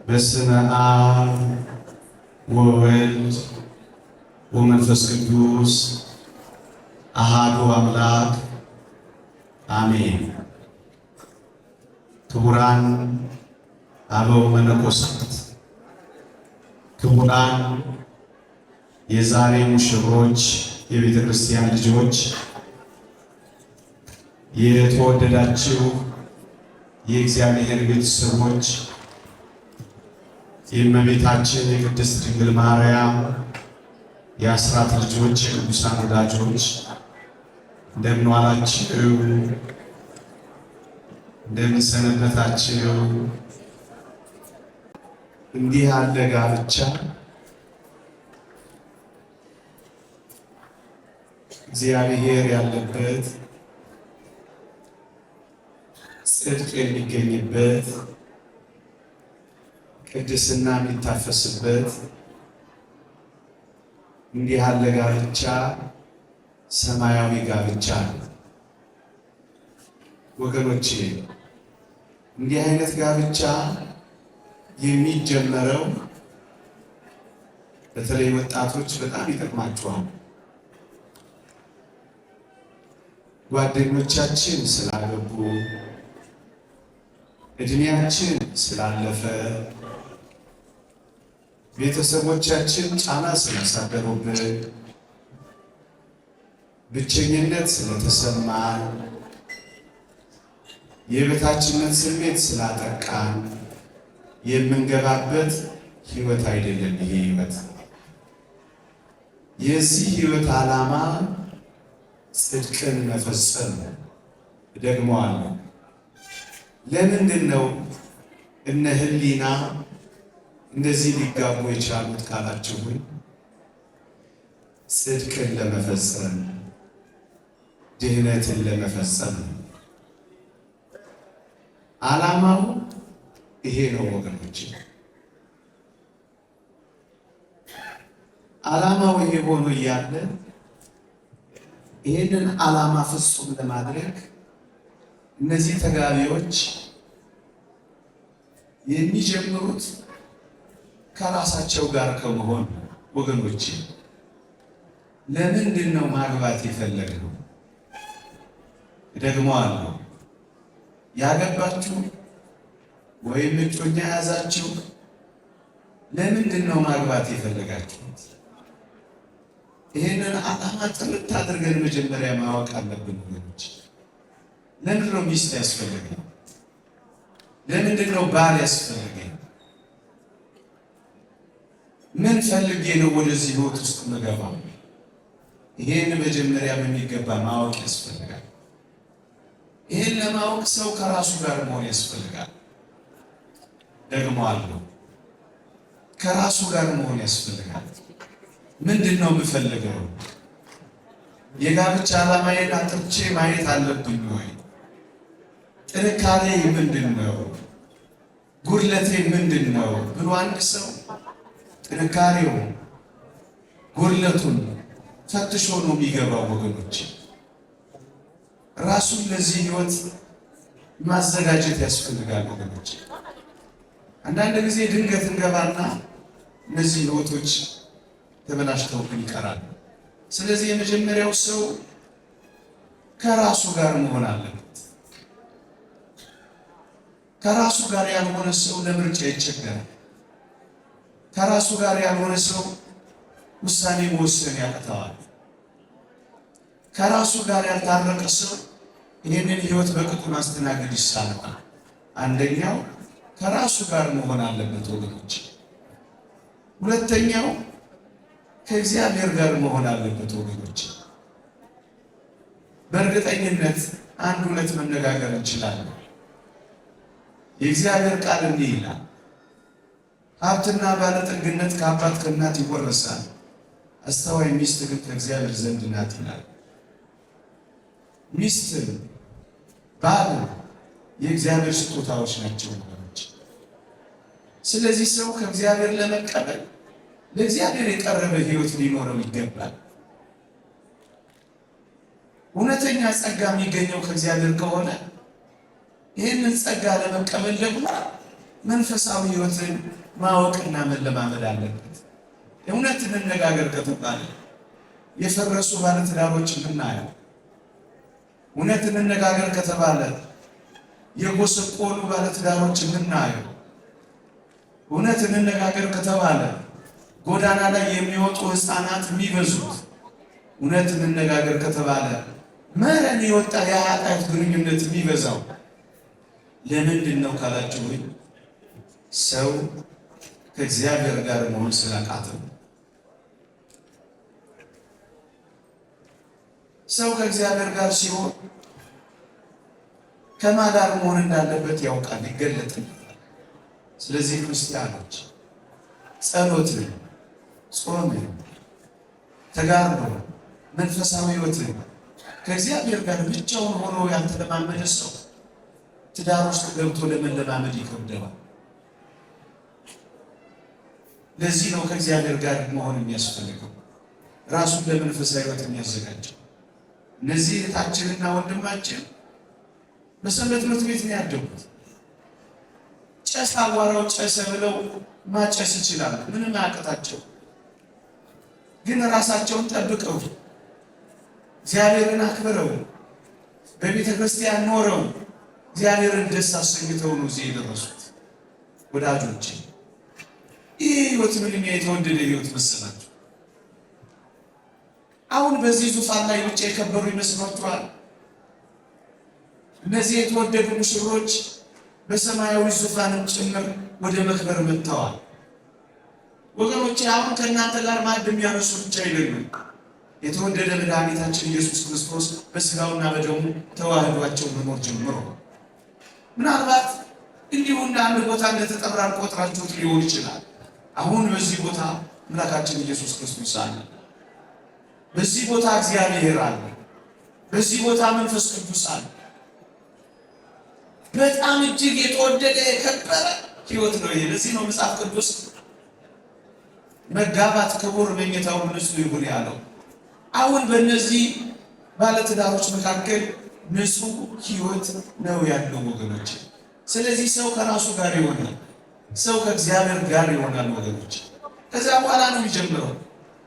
በስመ አብ ወወልድ ወመንፈስ ቅዱስ አሃዱ አምላክ አሜን። ክቡራን አበው መነኮሳት፣ ክቡራን የዛሬ ሙሽሮች፣ የቤተ ክርስቲያን ልጆች፣ የተወደዳችሁ የእግዚአብሔር ቤተሰቦች፣ የእመቤታችን የቅድስት ድንግል ማርያም የአስራት ልጆች፣ የቅዱሳን ወዳጆች እንደምን ዋላችሁ? እንደምን ሰነበታችሁ? እንዲህ ያለ ጋብቻ እግዚአብሔር ያለበት፣ ጽድቅ የሚገኝበት፣ ቅድስና የሚታፈስበት እንዲህ ያለ ጋብቻ ሰማያዊ ጋብቻ ነው። ወገኖቼ እንዲህ አይነት ጋብቻ የሚጀመረው በተለይ ወጣቶች በጣም ይጠቅማቸዋል። ጓደኞቻችን ስላገቡ፣ እድሜያችን ስላለፈ፣ ቤተሰቦቻችን ጫና ስላሳደሩብን፣ ብቸኝነት ስለተሰማን፣ የበታችነት ስሜት ስላጠቃን የምንገባበት ህይወት አይደለም። ይሄ ህይወት የዚህ ህይወት ዓላማ ጽድቅን መፈጸም። ደግሞአለሁ። ለምንድን ነው እነ ህሊና እንደዚህ ሊጋቡ የቻሉት ካላችሁኝ፣ ጽድቅን ለመፈጸም፣ ድህነትን ለመፈጸም ዓላማው ይሄ ነው ወገኖች። ዓላማው ይሄ ሆኖ እያለ ይህንን ዓላማ ፍጹም ለማድረግ እነዚህ ተጋቢዎች የሚጀምሩት ከራሳቸው ጋር ከመሆን ወገኖች። ለምንድን ነው ማግባት የፈለግነው? ደግሞአለሁ። ያገባችሁ ወይም እጮኛ ያዛችሁ ለምንድን ነው ማግባት የፈለጋችሁት? ይህንን ዓላማ ጥርት አድርገን መጀመሪያ ማወቅ አለብን ወገኖች። ለምንድን ነው ሚስት ያስፈልገን? ለምንድን ነው ባል ያስፈልገን? ምን ፈልጌ ነው ወደዚህ ህይወት ውስጥ መገባው? ይሄን መጀመሪያ በሚገባ ማወቅ ያስፈልጋል። ይሄን ለማወቅ ሰው ከራሱ ጋር መሆን ያስፈልጋል። ደግሞአለሁ፣ ከራሱ ጋር መሆን ያስፈልጋል። ምንድን ነው የምፈልገው? የጋብቻ ዓላማዬን አጥርቼ ማየት አለብኝ ወይ? ጥንካሬ ምንድን ነው? ጉድለቴ ምንድን ነው ብሎ አንድ ሰው ጥንካሬው ጉድለቱን ፈትሾ ነው የሚገባው ወገኖች። ራሱን ለዚህ ህይወት ማዘጋጀት ያስፈልጋል ወገኖች። አንዳንድ ጊዜ ድንገት እንገባና እነዚህ ህይወቶች ተበላሽተውብን ይቀራሉ። ስለዚህ የመጀመሪያው ሰው ከራሱ ጋር መሆን አለበት። ከራሱ ጋር ያልሆነ ሰው ለምርጫ ይቸገራል። ከራሱ ጋር ያልሆነ ሰው ውሳኔ መወሰን ያቅተዋል። ከራሱ ጋር ያልታረቀ ሰው ይህንን ህይወት በቅጡ ማስተናገድ ይሳነዋል። አንደኛው ከራሱ ጋር መሆን አለበት ወገኖች። ሁለተኛው ከእግዚአብሔር ጋር መሆን አለበት ወገኖች። በእርግጠኝነት አንድ ሁለት መነጋገር እንችላለን። የእግዚአብሔር ቃል እንዲህ ይላል፣ ሀብትና ባለጠግነት ከአባት ከእናት ይወረሳል፣ አስተዋይ ሚስት ግን ከእግዚአብሔር ዘንድ ናት ይላል። ሚስት፣ ባል የእግዚአብሔር ስጦታዎች ናቸው ወገኖች። ስለዚህ ሰው ከእግዚአብሔር ለመቀበል ለእግዚአብሔር የቀረበ ህይወት ሊኖረው ይገባል። እውነተኛ ጸጋ የሚገኘው ከእግዚአብሔር ከሆነ ይህንን ጸጋ ለመቀበል ደግሞ መንፈሳዊ ሕይወትን ማወቅና መለማመድ አለበት። እውነት እንነጋገር ከተባለ የፈረሱ ባለትዳሮች የምናየው፣ እውነት እንነጋገር ከተባለ የጎሰቆሉ ባለትዳሮች የምናየው፣ እውነት እንነጋገር ከተባለ ጎዳና ላይ የሚወጡ ሕፃናት የሚበዙት፣ እውነት እንነጋገር ከተባለ መረን የወጣ የኃጢአት ግንኙነት የሚበዛው ለምንድን ነው ካላችሁ፣ ሰው ከእግዚአብሔር ጋር መሆን ስላቃተው። ሰው ከእግዚአብሔር ጋር ሲሆን ከማን ጋር መሆን እንዳለበት ያውቃል፣ ይገለጥለታል። ስለዚህ ክርስቲያኖች ጸሎትን፣ ጾምን፣ ተጋድሎ፣ መንፈሳዊ ሕይወትን ከእግዚአብሔር ጋር ብቻውን ሆኖ ያልተለማመደ ሰው ትዳር ውስጥ ገብቶ ለመለማመድ ይከብደዋል። ለዚህ ነው ከእግዚአብሔር ጋር መሆን የሚያስፈልገው፣ ራሱን ለመንፈሳዊ ሕይወት የሚያዘጋጀው። እነዚህ እህታችንና ወንድማችን በሰንበት ትምህርት ቤት ነው ያደጉት። ጨስ አዋራው ጨሰ ብለው ማጨስ ይችላሉ፣ ምንም አያቅታቸው። ግን ራሳቸውን ጠብቀው እግዚአብሔርን አክብረው በቤተ ክርስቲያን ኖረው እግዚአብሔርን ደስ አሰኝተው ነው እዚህ የደረሱት። ወዳጆች ይህ ሕይወት ምንኛ የተወደደ ሕይወት መሰላችሁ? አሁን በዚህ ዙፋን ላይ ብቻ የከበሩ ይመስሏችኋል? እነዚህ የተወደዱ ሙሽሮች በሰማያዊ ዙፋንም ጭምር ወደ መክበር መጥተዋል። ወገኖቼ አሁን ከእናንተ ጋር ማዕድ የሚያነሱ ብቻ አይደሉም። የተወደደ መድኃኒታችን ኢየሱስ ክርስቶስ በሥጋውና በደሙ ተዋህዷቸው መኖር ጀምሮ ምናልባት እንዲሁ እንደ አንድ ቦታ እንደተጠራን ቆጥራችሁት ሊሆን ይችላል። አሁን በዚህ ቦታ አምላካችን ኢየሱስ ክርስቶስ አለ። በዚህ ቦታ እግዚአብሔር አለ። በዚህ ቦታ መንፈስ ቅዱስ አለ። በጣም እጅግ የተወደደ የከበረ ሕይወት ነው ይሄ። ለዚህ ነው መጽሐፍ ቅዱስ መጋባት ክቡር መኝታው ንጹሕ ይሁን ያለው። አሁን በእነዚህ ባለትዳሮች መካከል ንጹሕ ሕይወት ነው ያለው ወገኖች። ስለዚህ ሰው ከራሱ ጋር ይሆናል፣ ሰው ከእግዚአብሔር ጋር ይሆናል ወገኖች። ከዛ በኋላ ነው የሚጀምረው።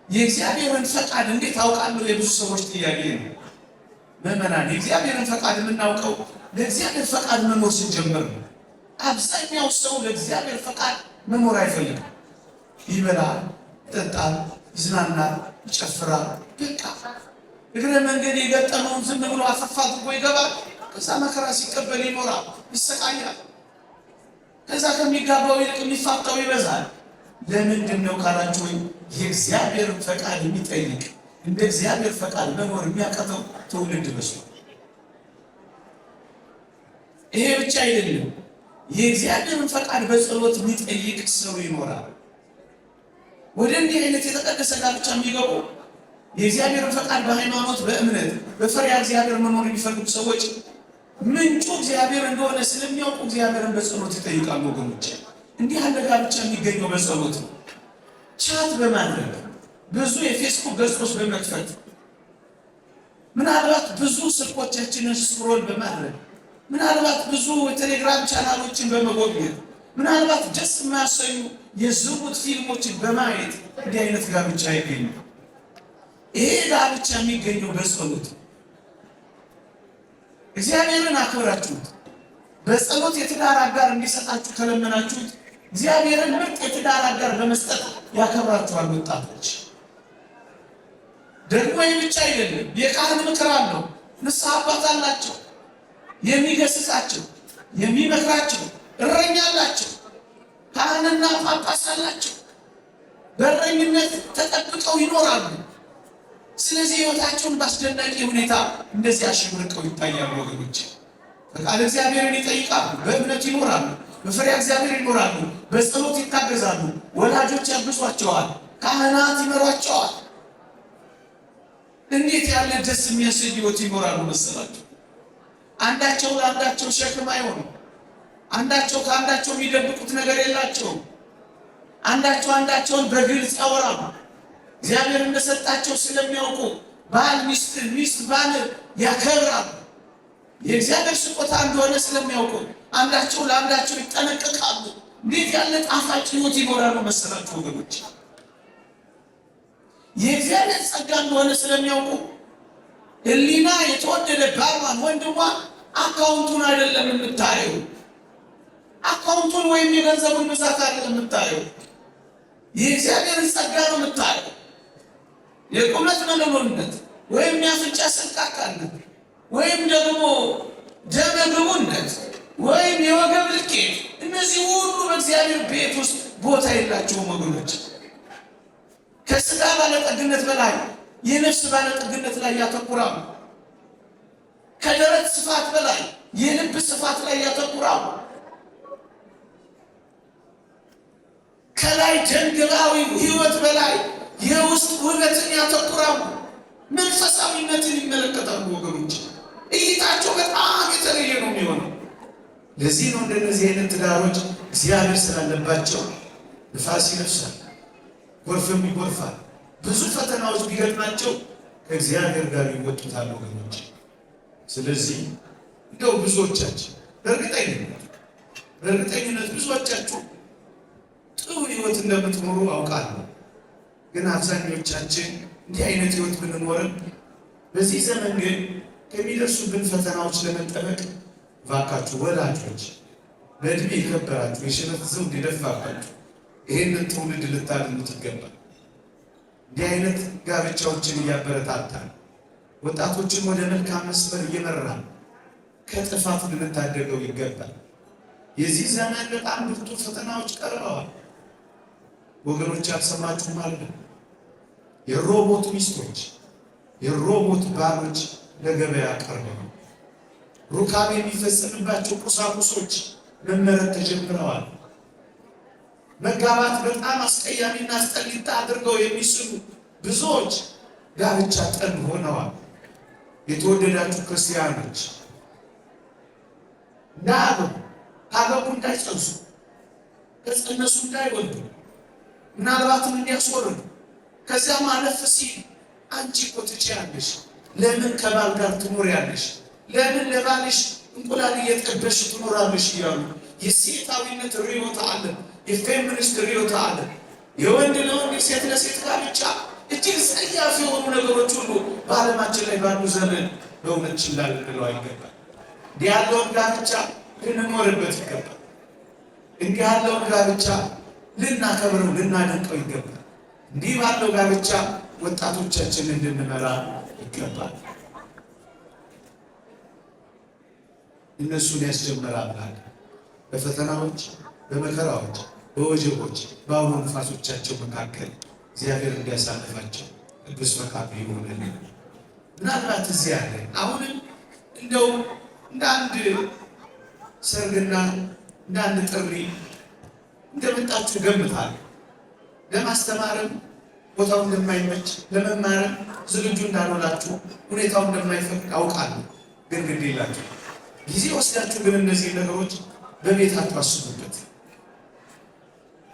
የእግዚአብሔርን ፈቃድ እንዴት አውቃለሁ? የብዙ ሰዎች ጥያቄ ነው። ምዕመናን የእግዚአብሔርን ፈቃድ የምናውቀው ለእግዚአብሔር ፈቃድ መኖር ስንጀምር ነው። አብዛኛው ሰው ለእግዚአብሔር ፈቃድ መኖር አይፈልግም። ይበላል፣ ይጠጣል፣ ይዝናናል፣ ይጨፍራል። በቃ እግረ መንገድ የገጠመውን ዝም ብሎ አፈፋ አድርጎ ይገባል። ከዛ መከራ ሲቀበል ይኖራል፣ ይሰቃያል። ከዛ ከሚጋባው ይልቅ የሚፋታው ይበዛል። ለምንድን ነው ካላችሁ፣ የእግዚአብሔርን ፈቃድ የሚጠይቅ እንደ እግዚአብሔር ፈቃድ መኖር የሚያቀተው ትውልድ በዝቷል። ይሄ ብቻ አይደለም፣ የእግዚአብሔርን ፈቃድ በጸሎት የሚጠይቅ ሰው ይኖራል። ወደ እንዲህ አይነት የተቀደሰ ጋብቻ የሚገቡ የእግዚአብሔርን ፈቃድ በሃይማኖት በእምነት በፈሪሃ እግዚአብሔር መኖር የሚፈልጉ ሰዎች ምንጩ እግዚአብሔር እንደሆነ ስለሚያውቁ እግዚአብሔርን በጸሎት ይጠይቃሉ። ወገኖች እንዲህ ያለ ጋብቻ የሚገኘው በጸሎት ነው። ቻት በማድረግ ብዙ የፌስቡክ ገጾች በመክፈት ምናልባት ብዙ ስልኮቻችንን ስክሮል በማድረግ ምናልባት ብዙ የቴሌግራም ቻናሎችን በመጎብኘት ምናልባት ደስ የማያሰኙ የዝሙት ፊልሞችን በማየት እንዲህ አይነት ጋብቻ ይገኛል። ይሄ ጋብቻ የሚገኘው በጸሎት እግዚአብሔርን አክብራችሁት በጸሎት የትዳር አጋር እንዲሰጣችሁ ከለመናችሁት እግዚአብሔርን ምርጥ የትዳር አጋር በመስጠት ያከብራችኋል። ወጣቶች ደግሞ ይህ ብቻ አይደለም፣ የካህን ምክር አለው። ንስሐ አባት አላቸው፣ የሚገስጻቸው የሚመክራቸው እረኛ አላቸው። ካህንና ጳጳስ አላቸው። በእረኝነት ተጠብቀው ይኖራሉ። ስለዚህ ሕይወታቸውን በአስደናቂ ሁኔታ እንደዚህ አሸብርቀው ይታያሉ። ወገኖች ፈቃደ እግዚአብሔርን ይጠይቃሉ፣ በእምነት ይኖራሉ፣ በፈሪሃ እግዚአብሔር ይኖራሉ፣ በጸሎት ይታገዛሉ። ወላጆች ያግዟቸዋል፣ ካህናት ይመሯቸዋል። እንዴት ያለ ደስ የሚያሰኝ ሕይወት ይኖራሉ መሰላቸው። አንዳቸው ለአንዳቸው ሸክም አይሆኑም። አንዳቸው ከአንዳቸው የሚደብቁት ነገር የላቸውም። አንዳቸው አንዳቸውን በግልጽ ያወራሉ። እግዚአብሔር እንደሰጣቸው ስለሚያውቁ ባል ሚስት ባል ያከብራሉ። የእግዚአብሔር ስጦታ እንደሆነ ስለሚያውቁ አንዳቸው ለአንዳቸው ይጠነቀቃሉ። እንዴት ያለ ጣፋጭ ሕይወት ይኖራሉ መሰላችሁ ወገኖች? የእግዚአብሔር ጸጋ እንደሆነ ስለሚያውቁ ሕሊና የተወደደ ባሏን ወንድሟ አካውንቱን አይደለም የምታየው፣ አካውንቱን ወይም የገንዘቡን ብዛት አይደለም የምታየው፣ የእግዚአብሔርን ጸጋ ነው የምታየው። የቁመት መለሎነት ወይም የአፍንጫ ሰንቃቃነት ወይም ደግሞ ደመ ግቡነት ወይም የወገብ ልኬት፣ እነዚህ ሁሉ በእግዚአብሔር ቤት ውስጥ ቦታ የላቸውም ወገኖች። ከሥጋ ባለጠግነት በላይ የነፍስ ባለጠግነት ላይ ያተኩራሉ። ከደረት ስፋት በላይ የልብ ስፋት ላይ ያተኩራሉ። ከላይ ጀንግላዊ ሕይወት በላይ የውስጥ ውበትን ያተኩራሉ። መንፈሳዊነትን ይመለከታሉ ወገኖች። እይታቸው በጣም የተለየ ነው የሚሆነው። ለዚህ ነው እንደነዚህ አይነት ትዳሮች እግዚአብሔር ስላለባቸው ንፋስ ይነፍሳል፣ ጎርፍም ይጎርፋል። ብዙ ፈተናዎች ቢገጥማቸው ከእግዚአብሔር ጋር ይወጡታል ወገኖች። ስለዚህ እንደው ብዙዎቻችን በእርግጠኝነት ብዙዎቻችሁ ጥሩ ሕይወት እንደምትኖሩ አውቃለሁ። ግን አብዛኞቻችን እንዲህ አይነት ሕይወት ብንኖርም በዚህ ዘመን ግን ከሚደርሱብን ፈተናዎች ለመጠበቅ እባካችሁ ወላጆች፣ በዕድሜ የከበራችሁ የሽበት ዘውድ የደፋባችሁ ይህንን ትውልድ ልታድኑት ይገባል። እንዲህ አይነት ጋብቻዎችን እያበረታታን ወጣቶችን ወደ መልካም መስመር እየመራን ከጥፋት ልንታደገው ይገባል። የዚህ ዘመን በጣም ብርቱ ፈተናዎች ቀርበዋል ወገኖች። ያልሰማችሁ ማለት ነው። የሮቦት ሚስቶች፣ የሮቦት ባሎች ለገበያ ቀርበዋል። ሩካቤ የሚፈጸምባቸው ቁሳቁሶች መመረት ተጀምረዋል። መጋባት በጣም አስቀያሚና አስጠሊታ አድርገው የሚስሉ ብዙዎች ጋብቻ ጠል ሆነዋል። የተወደዳችሁ ክርስቲያኖች እንዳያገቡ፣ ካገቡ እንዳይጸንሱ፣ ከጸነሱ እንዳይወልዱ፣ ምናልባትም እንዲያስወርዱ፣ ከዚያም አለፍ ሲል አንቺ እኮ ትችያለሽ፣ ለምን ከባል ጋር ትኖሪያለሽ? ለምን ለባልሽ እንቁላል እየጠበሽ ትኖራለሽ? እያሉ የሴታዊነት ርዕዮተ ዓለም፣ የፌሚኒስት ርዕዮተ ዓለም፣ የወንድ ለወንድ የሴት ለሴት ጋብቻ እጅግ ጸያፍ የሆኑ ነገሮች ሁሉ በዓለማችን ላይ ባሉ ዘመን በእውነት ችላ ልንለው አይገባል። እንዲህ ያለውን ጋብቻ ልንኖርበት ይገባል። እንዲህ ያለውን ጋብቻ ልናከብረው ልናደንቀው ይገባል። እንዲህ ባለው ጋብቻ ወጣቶቻችንን እንድንመራ ይገባል። እነሱን ያስጀመረ አምላክ በፈተናዎች፣ በመከራዎች፣ በወጀቦች፣ በአውሎ ነፋሶቻቸው መካከል እግዚአብሔር እንዲያሳልፋቸው ቅዱስ ፈቃዱ ይሆንልን። ምናልባት እዚህ ያለ አሁንም እንደው እንደ አንድ ሰርግና እንደ አንድ ጥሪ እንደመጣችሁ ገምታለሁ። ለማስተማርም ቦታው እንደማይመች፣ ለመማርም ዝግጁ እንዳልሆናችሁ፣ ሁኔታው እንደማይፈቅድ አውቃለሁ። ግን ግድ የላችሁ ጊዜ ወስዳችሁ ግን እነዚህ ነገሮች በቤታችሁ አስቡበት።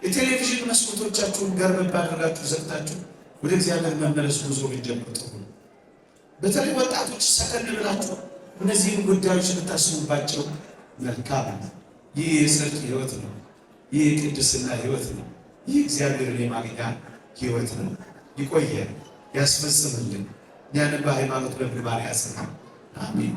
የቴሌቪዥን መስኮቶቻችሁን ገርበብ አድርጋችሁ ዘግታችሁ ወደ እግዚአብሔር መመለስ ጉዞ ብትጀምሩ ጥሩ ነው። በተለይ ወጣቶች ሰከን ብላችሁ እነዚህን ጉዳዮች ልታስቡባቸው መልካም ነው። ይህ የጽድቅ ሕይወት ነው። ይህ የቅድስና ሕይወት ነው። ይህ እግዚአብሔርን የማግኛ ሕይወት ነው። ይቆየን፣ ያስፈጽምልን። እኛንም በሃይማኖት በምግባር ያጽናን። አሜን።